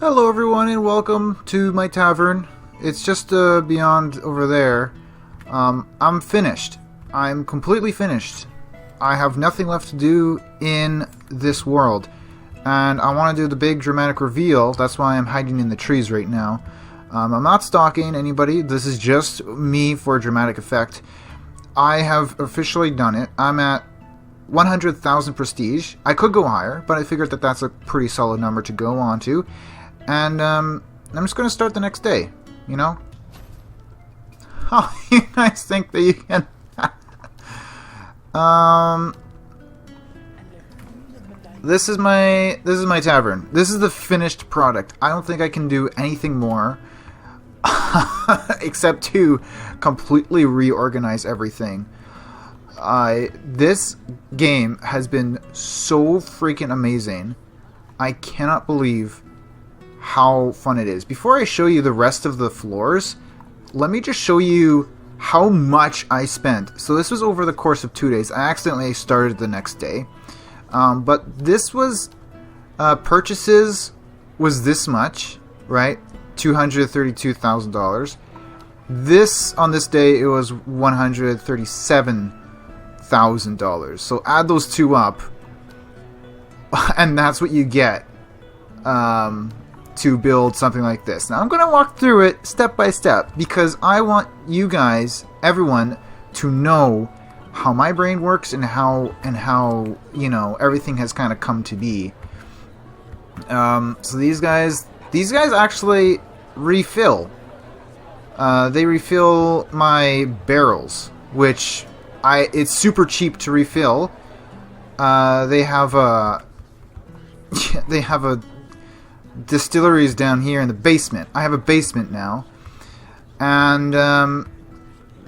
Hello everyone and welcome to my tavern. It's just beyond over there. I'm finished. I'm completely finished. I have nothing left to do in this world. And I want to do the big dramatic reveal. That's why I'm hiding in the trees right now. I'm not stalking anybody. This is just me for a dramatic effect. I have officially done it. I'm at 100,000 prestige. I could go higher, but I figured that that's a pretty solid number to go on to. And I'm just going to start the next day, you know? How you guys think that you can... This is my tavern. This is the finished product. I don't think I can do anything more except to completely reorganize everything. This game has been so freaking amazing. I cannot believe how fun it is. Before I show you the rest of the floors, let me just show you how much I spent. So this was over the course of 2 days. I accidentally started the next day. But this was, purchases was this much, right? $232,000. On this day, it was $137,000. So add those two up, and that's what you get, to build something like this. Now I'm going to walk through it step by step, because I want you guys, everyone, to know how my brain works and how you know, everything has kind of come to be. So these guys actually refill. They refill my barrels, which it's super cheap to refill. They have a distilleries down here in the basement. I have a basement now, and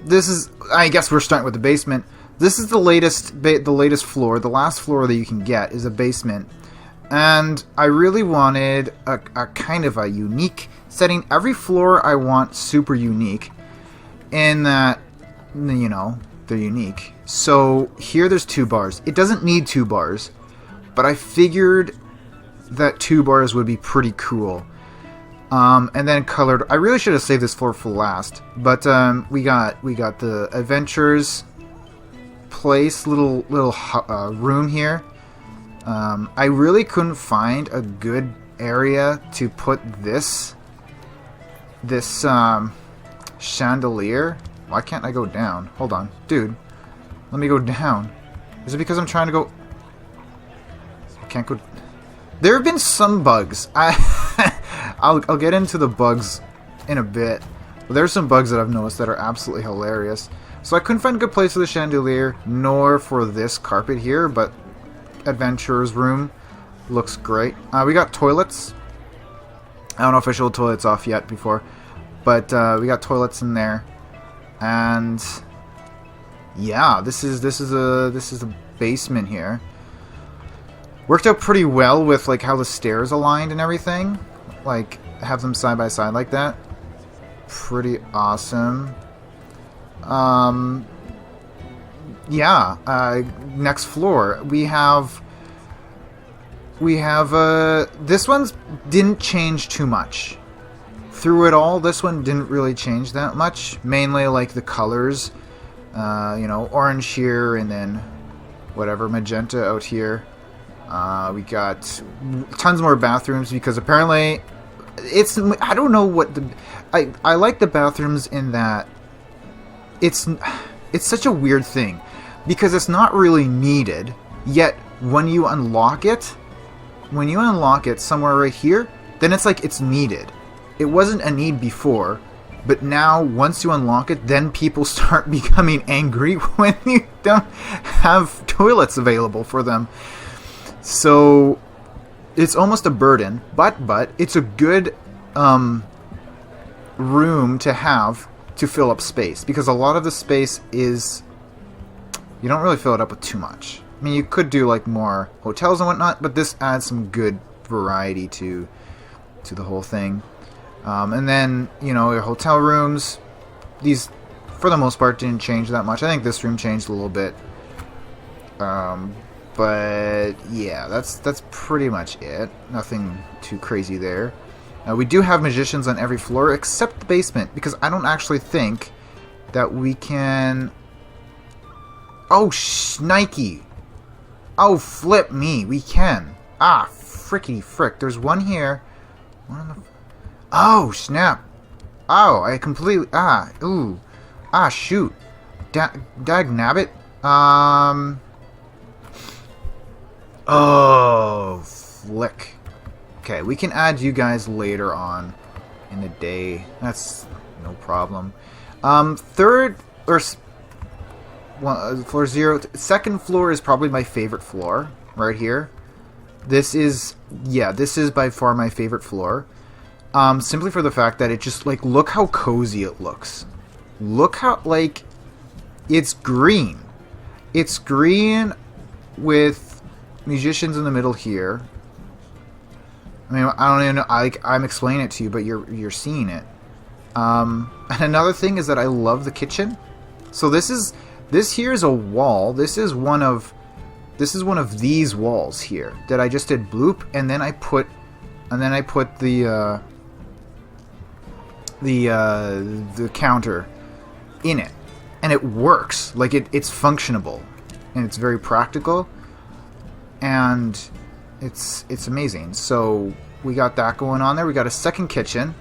this is, I guess we're starting with the basement. This is the latest floor. The last floor that you can get is a basement, and I really wanted a kind of a unique setting. Every floor I want super unique, in that, you know, they're unique. So here there's 2 bars. It doesn't need 2 bars, but I figured that 2 bars would be pretty cool. And then colored. I really should have saved this floor for last, but we got the adventurers place, little room here. I really couldn't find a good area to put this chandelier. Why can't I go down? Hold on, dude. Let me go down. Is it because I'm trying to go? I can't go. There have been some bugs. I'll get into the bugs in a bit. But there's some bugs that I've noticed that are absolutely hilarious. So I couldn't find a good place for the chandelier, nor for this carpet here, but Adventurer's room looks great. We got toilets. I don't know if I showed toilets off yet before, but we got toilets in there. And yeah, this is a basement here. Worked out pretty well with like how the stairs aligned and everything. Like, have them side by side like that. Pretty awesome. Yeah. Next floor we have this one's didn't change too much. Through it all, this one didn't really change that much. Mainly like the colors. You know, orange here and then whatever, magenta out here. We got tons more bathrooms because apparently it's, I don't know what I like the bathrooms in that it's such a weird thing because it's not really needed, yet when you unlock it somewhere right here, then it's like it's needed. It wasn't a need before, but now once you unlock it, then people start becoming angry when you don't have toilets available for them. So it's almost a burden, but it's a good room to have to fill up space, because a lot of the space is, you don't really fill it up with too much. I mean, you could do like more hotels and whatnot, but this adds some good variety to the whole thing. And then, you know, your hotel rooms, these for the most part didn't change that much. I think this room changed a little bit. But yeah, that's pretty much it. Nothing too crazy there. We do have magicians on every floor except the basement, because I don't actually think that we can... Oh, shnikey! Oh, flip me! We can! Ah, fricky frick. There's one here. One on the... Oh, snap! Oh, I completely... Ah, ooh. Ah, shoot. Dag nabbit? Oh, flick. Okay, we can add you guys later on in the day. That's no problem. Third, or floor 0. Second floor is probably my favorite floor, right here. This is, yeah, this is by far my favorite floor. Simply for the fact that it just, like, look how cozy it looks. Look how, like, it's green. It's green with musicians in the middle here. I mean, I don't even know, I'm explaining it to you, but you're seeing it. And another thing is that I love the kitchen. So this here is a wall. This is one of these walls here that I just did bloop, and then I put the counter in it, and it works. Like it's functionable, and it's very practical, and it's amazing. So we got that going on there. We got a second kitchen,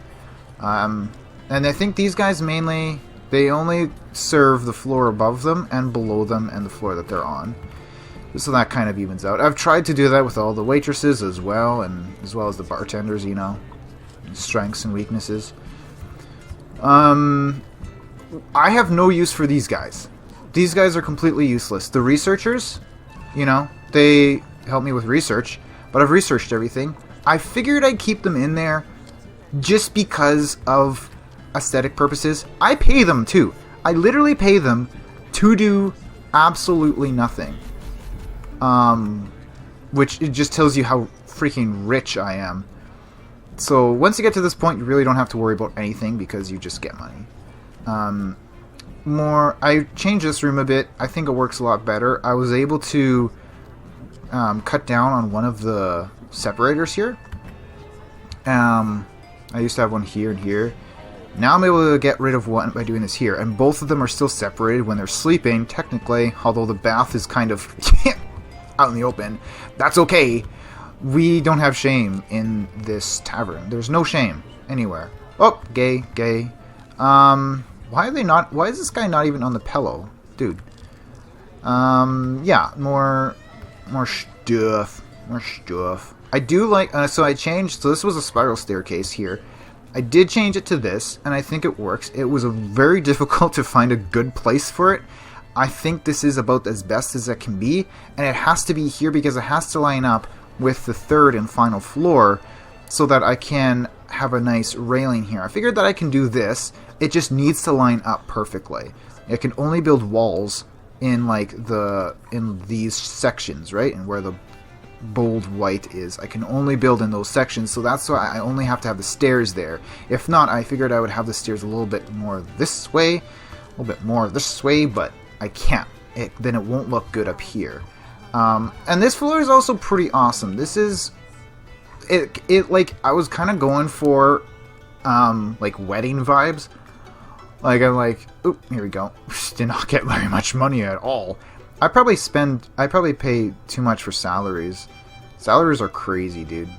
and I think these guys mainly, they only serve the floor above them and below them and the floor that they're on. So that kind of evens out. I've tried to do that with all the waitresses as well, and as well as the bartenders, you know, strengths and weaknesses. I have no use for these guys. These guys are completely useless. The researchers, you know, they help me with research, but I've researched everything. I figured I'd keep them in there just because of aesthetic purposes. I pay them too. I literally pay them to do absolutely nothing. Which it just tells you how freaking rich I am. So once you get to this point, you really don't have to worry about anything because you just get money. I changed this room a bit. I think it works a lot better. I was able to cut down on one of the separators here. I used to have one here and here. Now I'm able to get rid of one by doing this here, and both of them are still separated when they're sleeping, technically, although the bath is kind of out in the open. That's okay. We don't have shame in this tavern. There's no shame anywhere. Oh, gay. Why is this guy not even on the pillow? Dude. Yeah, more stuff. I do like, so I changed, so this was a spiral staircase here. I did change it to this, and I think it works. It was very difficult to find a good place for it. I think this is about as best as it can be, and it has to be here because it has to line up with the third and final floor so that I can have a nice railing here. I figured that I can do this. It just needs to line up perfectly. I can only build walls in these sections, right? And where the bold white is, I can only build in those sections, so that's why I only have to have the stairs there. If not, I figured I would have the stairs a little bit more this way, but I can't. Then it won't look good up here. And this floor is also pretty awesome. This is like, I was kind of going for like wedding vibes. Like, I'm like, oop, here we go. Did not get very much money at all. I probably pay too much for salaries. Salaries are crazy, dude.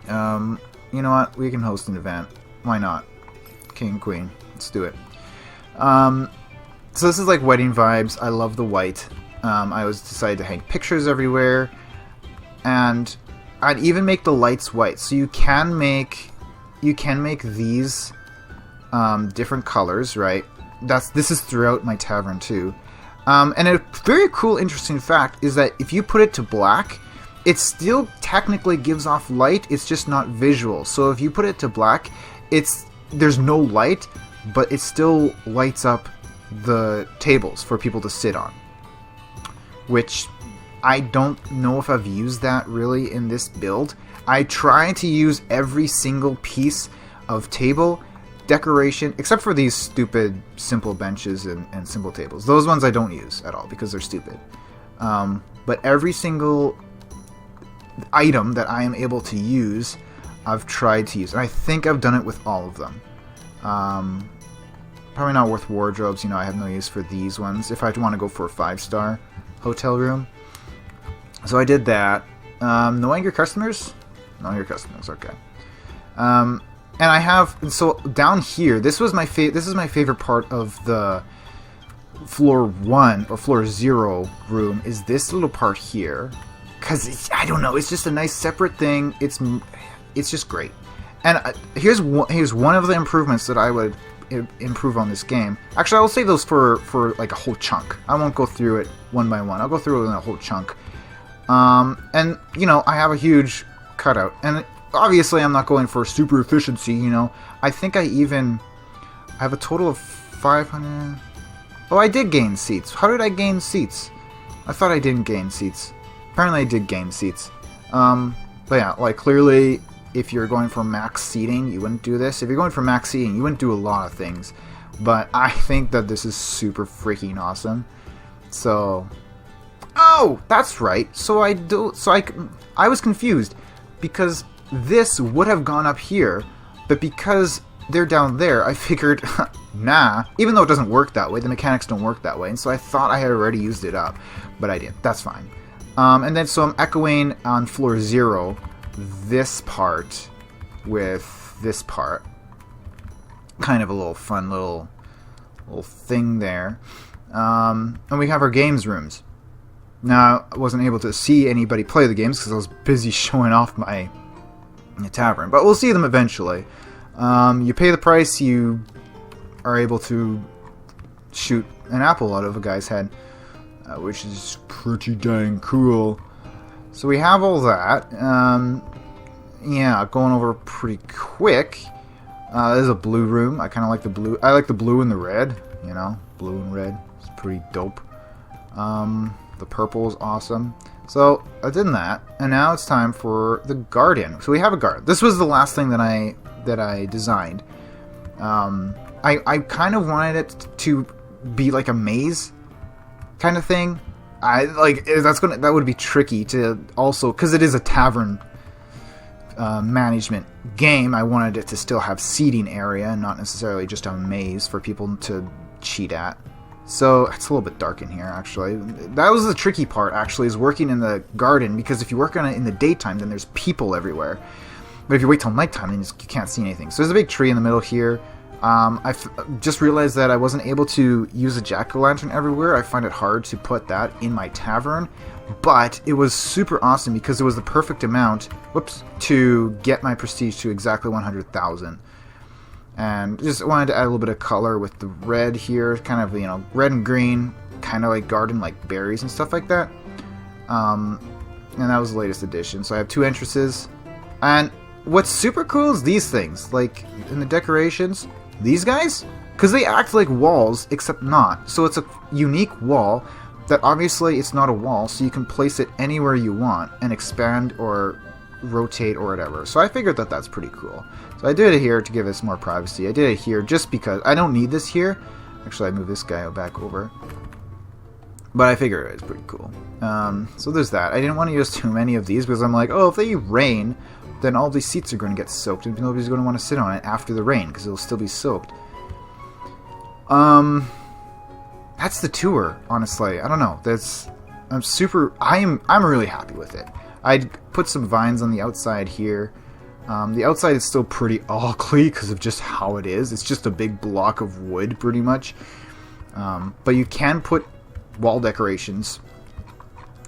You know what? We can host an event. Why not? King and Queen. Let's do it. So this is like wedding vibes. I love the white. I was decided to hang pictures everywhere. And I'd even make the lights white. So you can make these different colors, right? This is throughout my tavern too. And a very cool, interesting fact is that if you put it to black, it still technically gives off light. It's just not visual. So if you put it to black, there's no light, but it still lights up the tables for people to sit on. Which I don't know if I've used that really in this build. I try to use every single piece of table decoration, except for these stupid simple benches and simple tables. Those ones I don't use at all because they're stupid. But every single item that I am able to use, I've tried to use. And I think I've done it with all of them. Probably not worth wardrobes. You know, I have no use for these ones. If I want to go for a 5-star hotel room. So I did that. No angry customers? No angry customers, okay. And I have, so down here, this is my favorite part of the floor 1 or floor 0 room, is this little part here. Because, I don't know, it's just a nice separate thing. It's just great. And here's one of the improvements that I would improve on this game. Actually, I'll save those for like a whole chunk. I won't go through it one by one. I'll go through it in a whole chunk. And, you know, I have a huge cutout. And obviously I'm not going for super efficiency, you know. I think I have a total of 500... Oh, I did gain seats. How did I gain seats? I thought I didn't gain seats. Apparently I did gain seats. But yeah, like clearly if you're going for max seating, you wouldn't do this. If you're going for max seating, you wouldn't do a lot of things. But I think that this is super freaking awesome. So... Oh, that's right. I was confused because this would have gone up here, but because they're down there, I figured, nah, even though it doesn't work that way, the mechanics don't work that way, and so I thought I had already used it up, but I didn't. That's fine. And then so I'm echoing on floor 0 this part with this part. Kind of a little fun little thing there. And we have our games rooms. Now, I wasn't able to see anybody play the games because I was busy showing off my tavern, but we'll see them eventually. You pay the price, you are able to shoot an apple out of a guy's head, which is pretty dang cool. So we have all that. Yeah, going over pretty quick. There's a blue room. I kind of like the blue. I like the blue and the red. You know, blue and red. It's pretty dope. The purple is awesome. So I did that, and now it's time for the garden. So we have a garden. This was the last thing that I designed. I kind of wanted it to be like a maze kind of thing. That would be tricky to also, because it is a tavern management game. I wanted it to still have seating area and not necessarily just a maze for people to cheat at. So it's a little bit dark in here, actually. That was the tricky part, actually, is working in the garden, because if you work on it in the daytime, then there's people everywhere. But if you wait till nighttime, then you can't see anything. So there's a big tree in the middle here. I just realized that I wasn't able to use a jack-o'-lantern everywhere. I find it hard to put that in my tavern. But it was super awesome because it was the perfect amount, to get my prestige to exactly 100,000. And just wanted to add a little bit of color with the red here, kind of, you know, red and green, kind of like garden, like berries and stuff like that. And that was the latest edition. So I have 2 entrances. And what's super cool is these things, like in the decorations, these guys, because they act like walls, except not. So it's a unique wall that obviously it's not a wall, so you can place it anywhere you want and expand or rotate or whatever. So I figured that that's pretty cool. So I did it here to give us more privacy. I did it here just because I don't need this here. Actually, I moved this guy back over. But I figured it's pretty cool. So there's that. I didn't want to use too many of these because I'm like, oh, if they rain, then all these seats are going to get soaked and nobody's going to want to sit on it after the rain because it'll still be soaked. That's the tour, honestly. I don't know. I'm really happy with it. I'd put some vines on the outside here. The outside is still pretty ugly because of just how it is. It's just a big block of wood, pretty much. But you can put wall decorations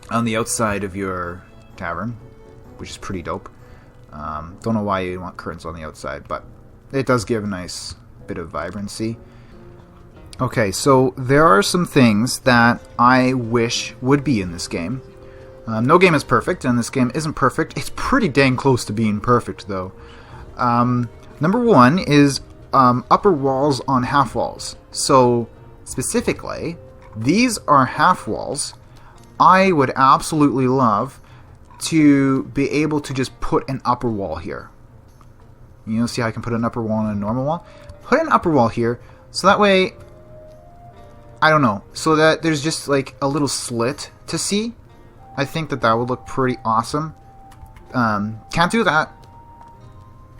on the outside of your tavern, which is pretty dope. Don't know why you want curtains on the outside, but it does give a nice bit of vibrancy. Okay, so there are some things that I wish would be in this game. No game is perfect, and this game isn't perfect. It's pretty dang close to being perfect, though. Number 1 is upper walls on half walls. So, specifically, these are half walls. I would absolutely love to be able to just put an upper wall here. You know, see how I can put an upper wall on a normal wall? Put an upper wall here, so that way, I don't know, so that there's just like a little slit to see. I think that would look pretty awesome. Can't do that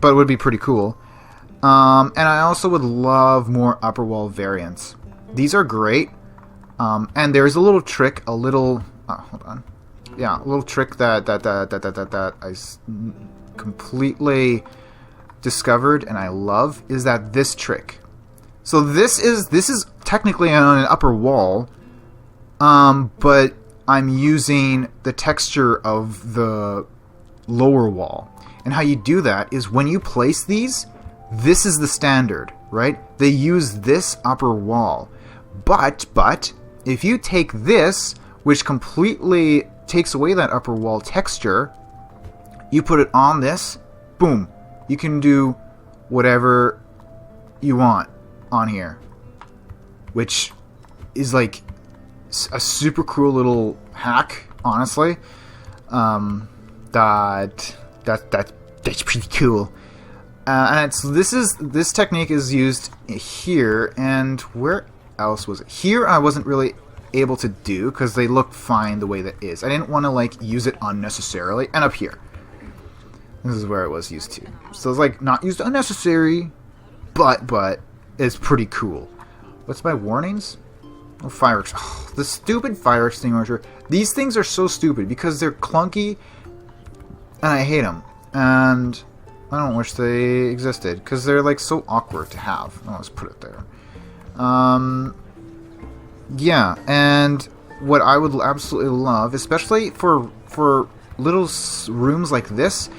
but it would be pretty cool. And I also would love more upper wall variants. These are great. And there's a little trick, hold on. Yeah, a little trick that I completely discovered and I love is that this trick. So this is technically on an upper wall, but I'm using the texture of the lower wall. And how you do that is when you place these, this is the standard, right? They use this upper wall. But if you take this, which completely takes away that upper wall texture, you put it on this, boom, you can do whatever you want on here, which is like a super cool little hack, honestly. That's pretty cool. And this technique is used here, and where else was it? Here I wasn't really able to do because they look fine the way that is. I didn't want to like use it unnecessarily. And up here, this is where it was used to. So it's like not used unnecessary, but it's pretty cool. What's my warnings? Oh, fire! Oh, the stupid fire extinguisher. These things are so stupid because they're clunky, and I hate them. And I don't wish they existed because they're like so awkward to have. Oh, let's put it there. Yeah, and what I would absolutely love, especially for little rooms like this,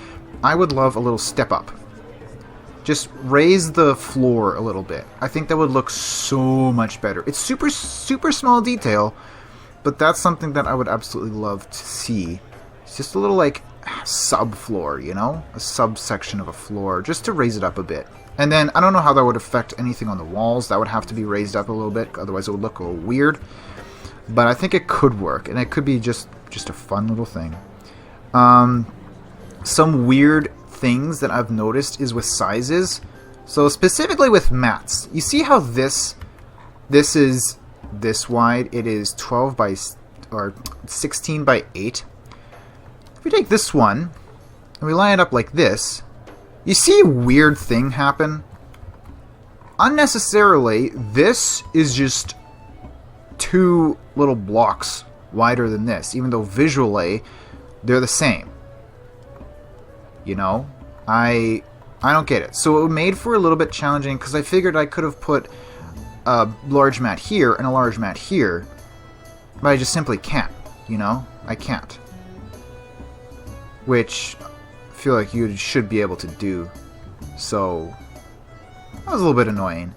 I would love a little step up. Just raise the floor a little bit. I think that would look so much better. It's super small detail, but that's something that I would absolutely love to see. It's just a little like subfloor, you know? A subsection of a floor, just to raise it up a bit. And then, I don't know how that would affect anything on the walls. That would have to be raised up a little bit, otherwise it would look a little weird. But I think it could work, and it could be just a fun little thing. Some weird things that I've noticed is with sizes. So specifically with mats. You see how this is this wide? It is 12 by, or 16 by 8. If we take this one, and we line it up like this, you see a weird thing happen? Unnecessarily, this is just 2 little blocks wider than this, even though visually they're the same. You know? I don't get it. So it made for a little bit challenging because I figured I could have put a large mat here and a large mat here, but I just simply can't, you know? I can't. Which I feel like you should be able to do. So that was a little bit annoying.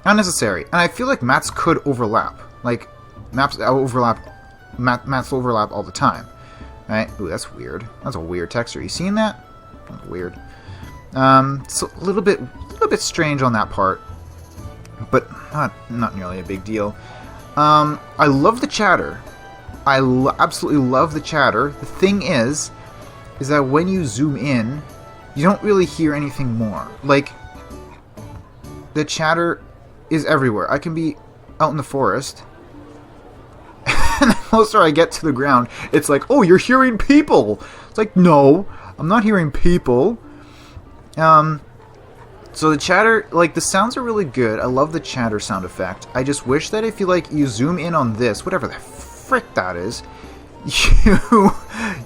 Unnecessary. And I feel like mats could overlap. Like, mats overlap all the time. Right? Ooh, that's weird. That's a weird texture. You seen that? That's weird. So a little bit strange on that part, but not nearly a big deal. I love the chatter. I absolutely love the chatter. The thing is that when you zoom in, you don't really hear anything more. Like, the chatter is everywhere. I can be out in the forest, and the closer I get to the ground, it's like, oh, you're hearing people. It's like, no, I'm not hearing people. So the chatter, like, the sounds are really good. I love the chatter sound effect. I just wish that if you zoom in on this, whatever the frick that is,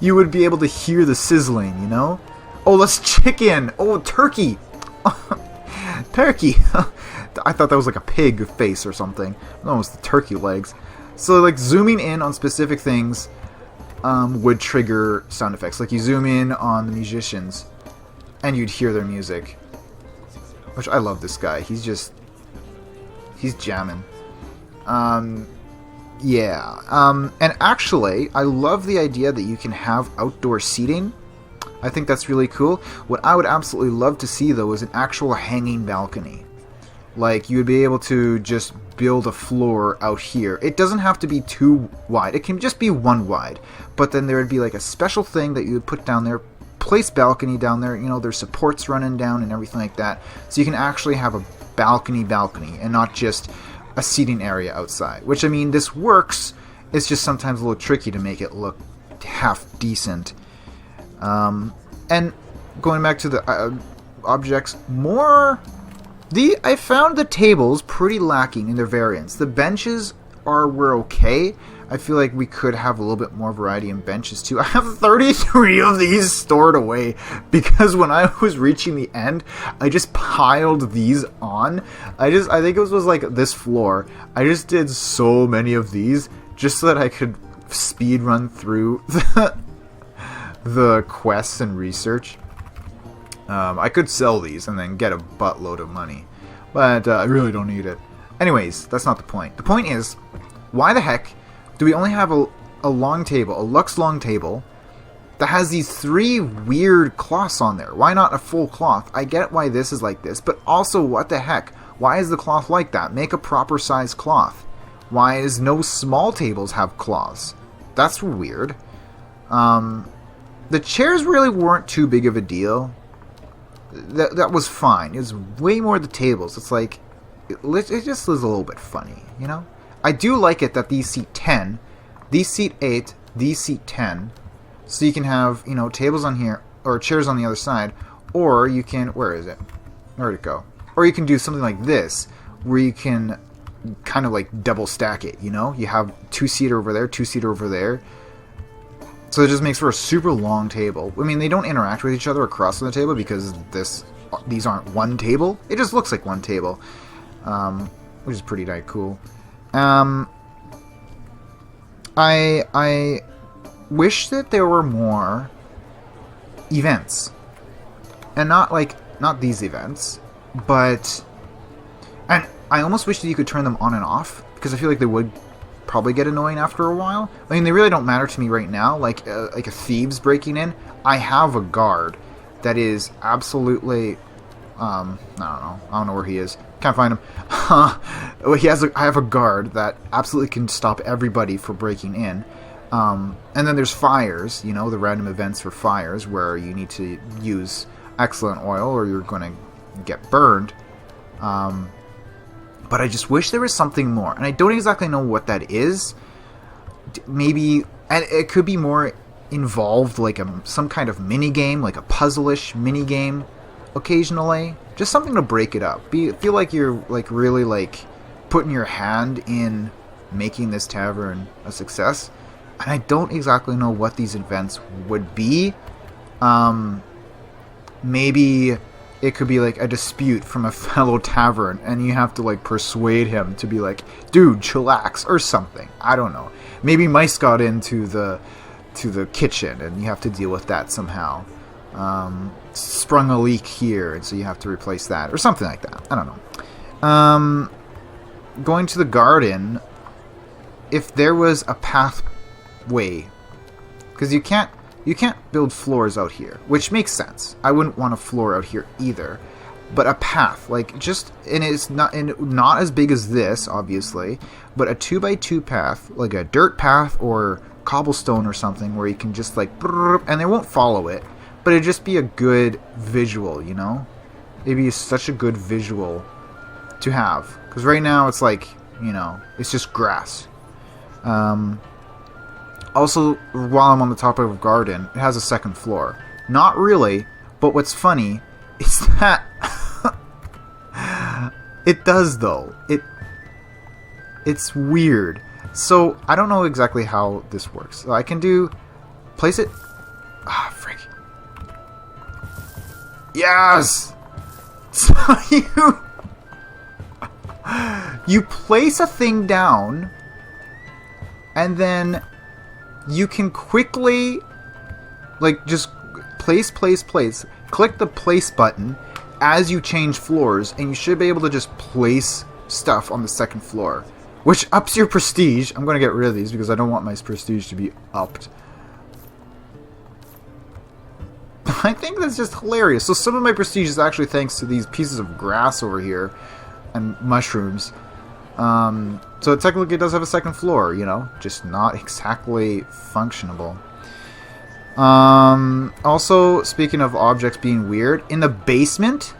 you would be able to hear the sizzling, you know? Oh, that's chicken! Oh, turkey! Turkey! I thought that was like a pig face or something. No, it was the turkey legs. So, like, zooming in on specific things would trigger sound effects. Like, you zoom in on the musicians, and you'd hear their music. Which, I love this guy. He's jamming. Yeah. And actually, I love the idea that you can have outdoor seating. I think that's really cool. What I would absolutely love to see, though, is an actual hanging balcony. Like, you would be able to just build a floor out here. It doesn't have to be too wide. It can just be one wide. But then there would be, like, a special thing that you would put down there, place balcony down there, you know, there's supports running down and everything like that. So you can actually have a balcony and not just a seating area outside. Which, I mean, this works. It's just sometimes a little tricky to make it look half decent. And going back to the objects, I found the tables pretty lacking in their variance. The benches were okay. I feel like we could have a little bit more variety in benches too. I have 33 of these stored away because when I was reaching the end, I just piled these on. I think it was like this floor. I just did so many of these just so that I could speed run through the quests and research. I could sell these and then get a buttload of money, but I really don't need it. Anyways, that's not the point. The point is, why the heck do we only have a long table, a Lux long table, that has these 3 weird cloths on there? Why not a full cloth? I get why this is like this, but also, what the heck? Why is the cloth like that? Make a proper size cloth. Why is no small tables have cloths? That's weird. The chairs really weren't too big of a deal. That was fine. It was way more the tables. It's like, it just was a little bit funny, you know? I do like it that these seat 10, these seat 8, these seat 10. So you can have, you know, tables on here, or chairs on the other side, or you can, where is it? Where'd it go? Or you can do something like this, where you can kind of like double stack it, you know? You have 2-seater over there, 2-seater over there. So it just makes for a super long table. I mean, they don't interact with each other across the table because these aren't one table. It just looks like one table, which is pretty cool. I wish that there were more events, and not these events, but, and I almost wish that you could turn them on and off, because I feel like they would probably get annoying after a while. I mean, they really don't matter to me right now. Like a thieves breaking in, I have a guard that is absolutely, I don't know where he is. Can't find him. I have a guard that absolutely can stop everybody from breaking in. And then there's fires, you know, the random events for fires where you need to use excellent oil or you're going to get burned. But I just wish there was something more. And I don't exactly know what that is. Maybe, and it could be more involved, like some kind of mini game, like a puzzle-ish mini game occasionally. Just something to break it up. Feel like you're like really like putting your hand in making this tavern a success. And I don't exactly know what these events would be. Maybe it could be like a dispute from a fellow tavern and you have to like persuade him to be like, dude, chillax, or something. I don't know. Maybe mice got into the kitchen and you have to deal with that somehow. Sprung a leak here and so you have to replace that or something like that. I don't know. Going to the garden, if there was a pathway, because you can't build floors out here, which makes sense. I wouldn't want a floor out here either, but a path, like just, and it's not as big as this, obviously, but a 2x2 path, like a dirt path or cobblestone or something, where you can just like, and they won't follow it, but it'd just be a good visual, you know? It'd be such a good visual to have, because right now it's like, you know, it's just grass. Also, while I'm on the topic of garden, it has a second floor. Not really, but what's funny is that it does though. It's weird. So I don't know exactly how this works. So I can place it. Ah, frick. Yes. So you place a thing down, and then you can quickly, like, just place. Click the place button as you change floors, and you should be able to just place stuff on the second floor, which ups your prestige. I'm going to get rid of these because I don't want my prestige to be upped. I think that's just hilarious. So some of my prestige is actually thanks to these pieces of grass over here and mushrooms. So it technically does have a second floor, you know, just not exactly functionable. Also, speaking of objects being weird, in the basement,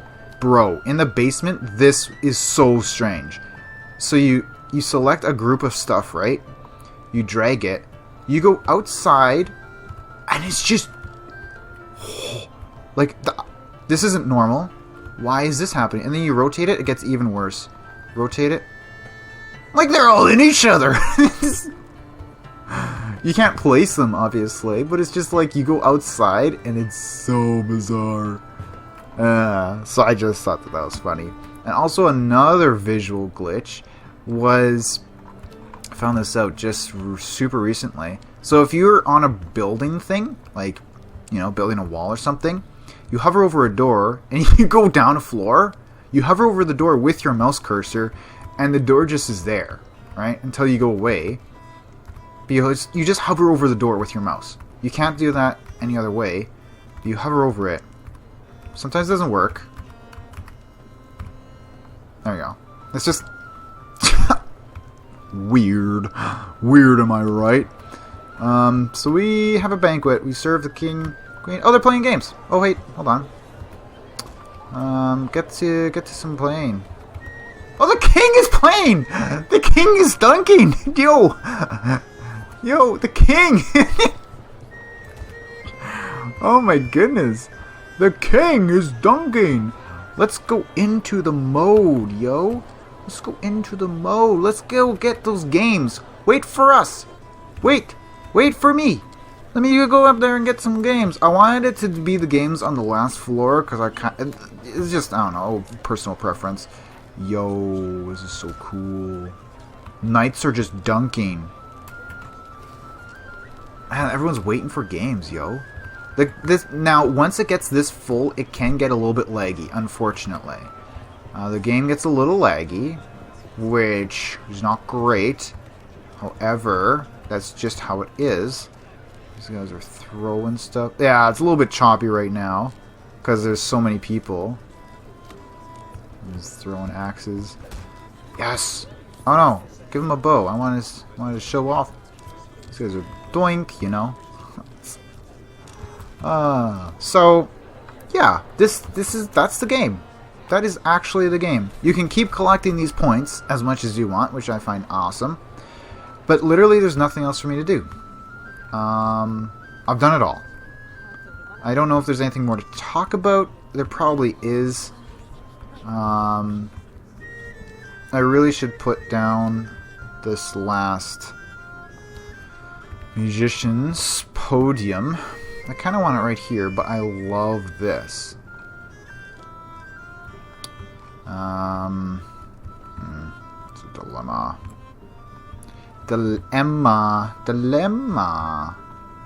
this is so strange. So you select a group of stuff, right? You drag it, you go outside, and it's just Like, this isn't normal. Why is this happening? And then you rotate it, it gets even worse. Rotate it. Like, they're all in each other! You can't place them, obviously, but it's just like you go outside, and it's so bizarre. So I just thought that was funny. And also another visual glitch was... I found this out just super recently. So if you're on a building thing, like, you know, building a wall or something, you hover over a door, and you go down a floor, you hover over the door with your mouse cursor, and the door just is there, right? Until you go away. Because you just hover over the door with your mouse. You can't do that any other way. You hover over it. Sometimes it doesn't work. There you go. It's just... weird. Weird, am I right? So we have a banquet. We serve the king, queen. Oh, they're playing games. Oh, wait. Hold on. Get to some playing. Oh, the king is playing! The king is dunking! Yo! Yo, the king! Oh my goodness. The king is dunking! Let's go into the mode, yo. Let's go into the mode. Let's go get those games. Wait for us. Wait. Wait for me. Let me go up there and get some games. I wanted it to be the games on the last floor because it's just, I don't know, personal preference. Yo, this is so cool. Knights are just dunking. Man, everyone's waiting for games, yo. Now, once it gets this full, it can get a little bit laggy, unfortunately. The game gets a little laggy, which is not great. However, that's just how it is. These guys are throwing stuff. Yeah, it's a little bit choppy right now, because there's so many people. He's throwing axes. Yes! Oh no! Give him a bow. I wanted to show off. These guys are doink, you know. So yeah, that's the game. That is actually the game. You can keep collecting these points as much as you want, which I find awesome. But literally, there's nothing else for me to do. I've done it all. I don't know if there's anything more to talk about. There probably is. I really should put down this last musician's podium. I kind of want it right here, but I love this. It's a dilemma. Dilemma.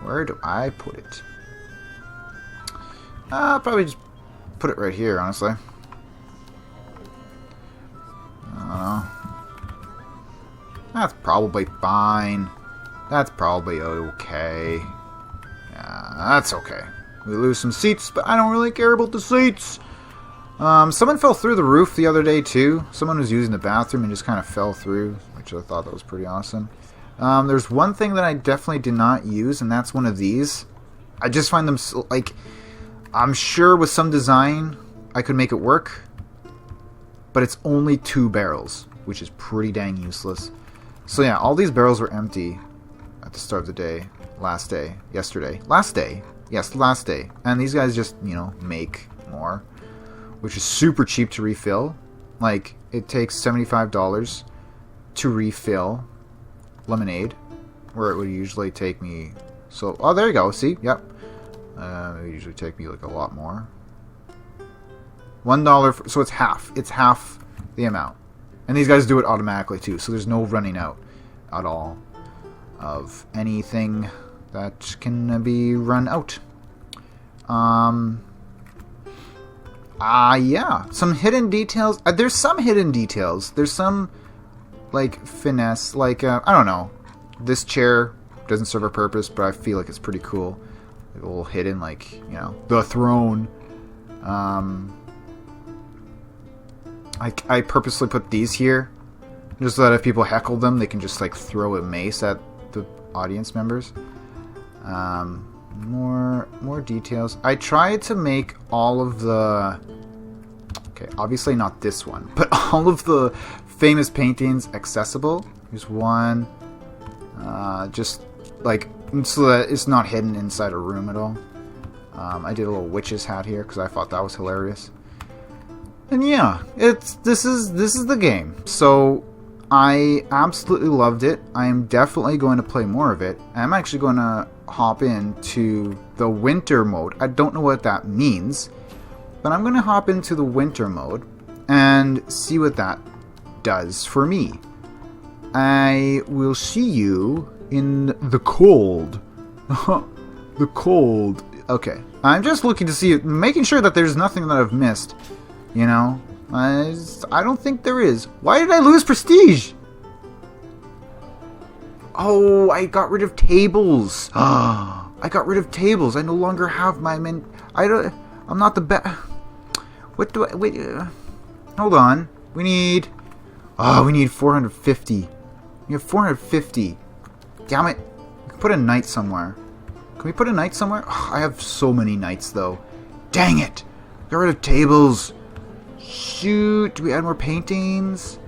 Where do I put it? I'll probably just put it right here, honestly. I don't know. That's probably fine. That's probably okay. Yeah, that's okay. We lose some seats, but I don't really care about the seats. Someone fell through the roof the other day, too. Someone was using the bathroom and just kind of fell through, which I thought that was pretty awesome. There's one thing that I definitely did not use, and that's one of these. I just find them, like, I'm sure with some design I could make it work, but it's only 2 barrels, which is pretty dang useless. So yeah, all these barrels were empty at the start of the day. Last day. Yesterday. Last day. Yes, last day. And these guys just, you know, make more, which is super cheap to refill. Like, it takes $75 to refill lemonade, where it would usually take me... So, oh, there you go. See? Yep. It would usually take me, like, a lot more. $1 so it's half. It's half the amount. And these guys do it automatically, too, so there's no running out at all of anything that can be run out. Yeah. Some hidden details. There's some hidden details. There's some, like, finesse. Like, I don't know. This chair doesn't serve a purpose, but I feel like it's pretty cool. Like a little hidden, like, you know, the throne. I purposely put these here, just so that if people heckle them, they can just, like, throw a mace at the audience members. More details. I tried to make all of the... Okay, obviously not this one, but all of the famous paintings accessible. Here's one. Just, like, so that it's not hidden inside a room at all. I did a little witch's hat here because I thought that was hilarious. And yeah, this is the game. So I absolutely loved it. I am definitely going to play more of it. I'm actually going to hop into the winter mode. I don't know what that means, but I'm going to hop into the winter mode and see what that does for me. I will see you in the cold. The cold. Okay. I'm just looking to see, making sure that there's nothing that I've missed. You know? I don't think there is. Why did I lose prestige? Oh, I got rid of tables. I got rid of tables. I no longer have my I'm not the best. What do I... Wait. Hold on. We need 450. We have 450. Damn it. We can put a knight somewhere. Can we put a knight somewhere? Oh, I have so many knights, though. Dang it. Got rid of tables. Shoot. Do we add more paintings?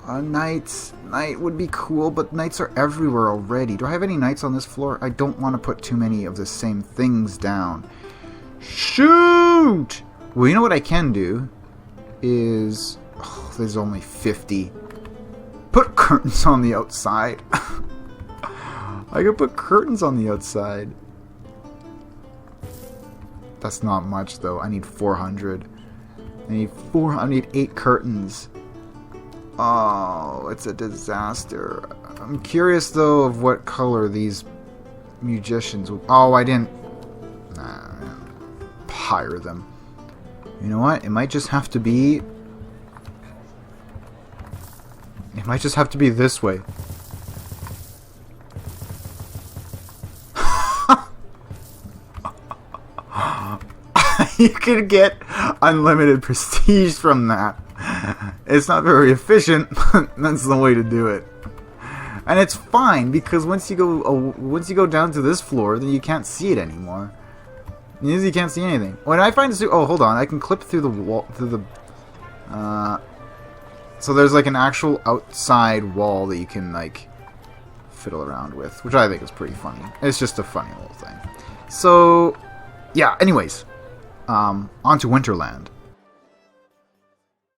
Knights. Knight would be cool, but knights are everywhere already. Do I have any knights on this floor? I don't want to put too many of the same things down. Shoot! Well, you know what I can do is... Oh, there's only 50. Put curtains on the outside. I could put curtains on the outside. That's not much, though. I need 400. I need 8 curtains. Oh, it's a disaster. I'm curious, though, of what color these musicians... Oh, I didn't... Nah, hire them. You know what? It might just have to be... It might just have to be this way. You can get unlimited prestige from that. It's not very efficient, but that's the way to do it. And it's fine because once you go down to this floor, then you can't see it anymore. You can't see anything. When I find oh, hold on, I can clip through the wall so there's like an actual outside wall that you can like fiddle around with, which I think is pretty funny. It's just a funny little thing. So yeah, anyways, on to Winterland.